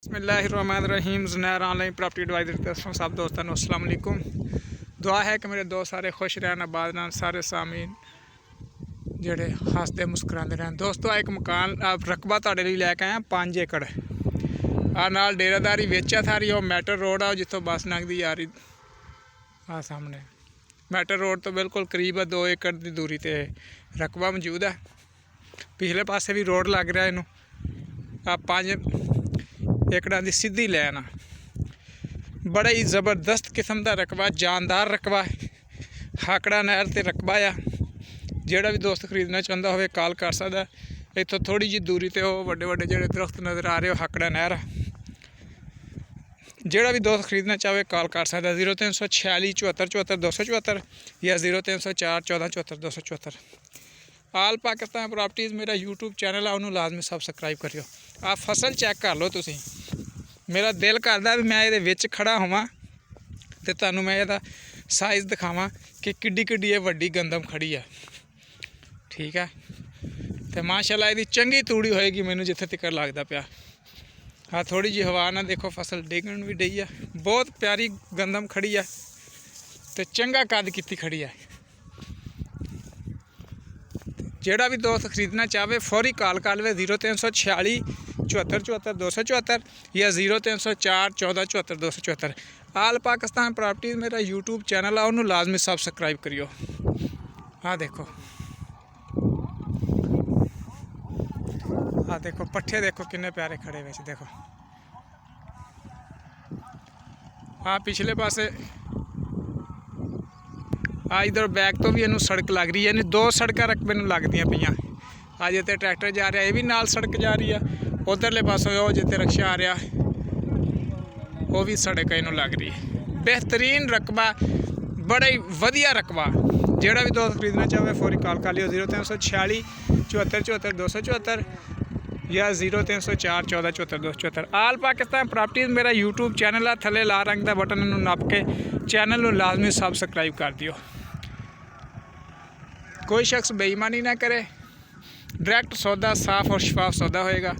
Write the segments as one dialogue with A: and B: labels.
A: बिस्मिल्लाहिर्रहमानिर्रहीम। Zunair online property adviser की तरफ सब दोस्तों को अस्सलाम वालेकुम। दुआ है कि मेरे दोस्त सारे खुश रहन, आबाद रहन, सारे सामीन जेड़े हसते मुस्कुराते रहन। दोस्तों एक मकान रकबा तुहाडे लई लैके आया 5 एकड़ नाल डेरादारी वेचा थारी और मैटर रोड आ जितों बस लंघदी आ रही आ सामने मैटर रोड तो बिल्कुल करीब है 2 एकड़ की दूरी ते रकबा मौजूद है। पिछले पासे भी रोड लग रहा इनू 5 एकड़ की सीधी लैन आ। बड़ा ही ज़बरदस्त किस्म का रकबा, जानदार रकबा है। हाकड़ा नहर ते रकबा आ। जेड़ा भी दोस्त खरीदना चाहता हो कॉल कर सकता। इतों थोड़ी जी दूरी ते वड्डे वड्डे जेड़े दरख्त नज़र आ रहे हो हाकड़ा नहर आ। जेड़ा भी दोस्त खरीदना चाहे कॉल कर सकता 0346 74 74 274 या 0304 14 74 274। आल पाकिस्तान प्रॉपर्टीज़ मेरा यूट्यूब चैनल है, उन्होंने लाजमी सबसक्राइब करियो। आप फसल चैक कर लो तुसी। मेरा दिल करता भी मैं ये खड़ा होवां ते तुहानूं मैं इहदा साइज़ दिखावां कि किड्डी किड्डी वड्डी गंदम खड़ी है। ठीक है तो माशाल्लाह इहदी चंगी तूड़ी होएगी मैनूं जिथे तक लगदा पिया। हाँ थोड़ी जी हवा ना देखो फसल डिगन भी डई है। बहुत प्यारी गंदम खड़ी है तो चंगा कद की खड़ी है। जेड़ा भी दोस्त खरीदना चाहे फौरी कॉल कर ले 0346 74 74 274 या 0304 14 74 274। आल पाकिस्तान प्रॉपर्टीज़ मेरा यूट्यूब चैनल है, उन्होंने लाजमी सबसक्राइब करियो। हाँ देखो पट्ठे देखो किन्ने प्यारे खड़े हुए देखो। हाँ पिछले पासे इधर बैक तो भी इनू सड़क लग रही है। यानी 2 सड़क रकबे नूं लगदियां पईयां। अज इत्ते ट्रैक्टर जा रहा, ये भी नाल सड़क जा रही है। उधरले पासों वो जिते रिक्शा आ रहा वो भी सड़क इनू लग रही है। बेहतरीन रकबा, बड़ा ही वधिया रकबा। जेड़ा भी दोस्त खरीदना चाहे फौरी कॉल कर लियो 0346 74 74 274 या 0304 14 74 274। आल पाकिस्तान प्रॉपर्टीज़ मेरा यूट्यूब चैनल है। थले लाल रंग का बटन इनू नप के चैनल को लाजमी सबसक्राइब कर दियो। कोई शख्स बेईमानी ना करे, डायरैक्ट सौदा साफ और शफाफ सौदा होएगा।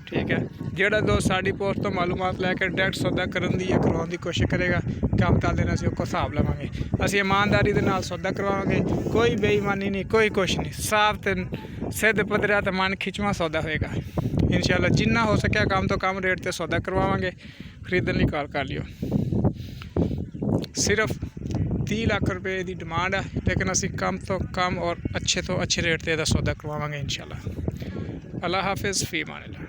A: ठीक है जेड़ा दोस्त साड़ी पोस्ट तो मालूमात लैके डायरैक्ट सौदा करन दी या करवाउण दी कोशिश करेगा काम ताल देना असीं उहदा हिसाब लवांगे। असीं ईमानदारी दे नाल सौदा करवावांगे, कोई बेईमानी नहीं, कोई कुछ नहीं। साफ ते सिद्ध पद्धरा ते मन खिचवां सौदा होएगा इंशाअल्लाह। जिन्ना हो सके कम तो कम रेट ते सौदा करवावांगे। खरीदण लई कॉल कर लियो। सिर्फ 30 लाख रुपए की डिमांड है, लेकिन असी कम तो कम और अच्छे रेट से सौदा करवावांगे इंशाअल्लाह। अल्लाह हाफिज़, फ़ी अमान अल्लाह।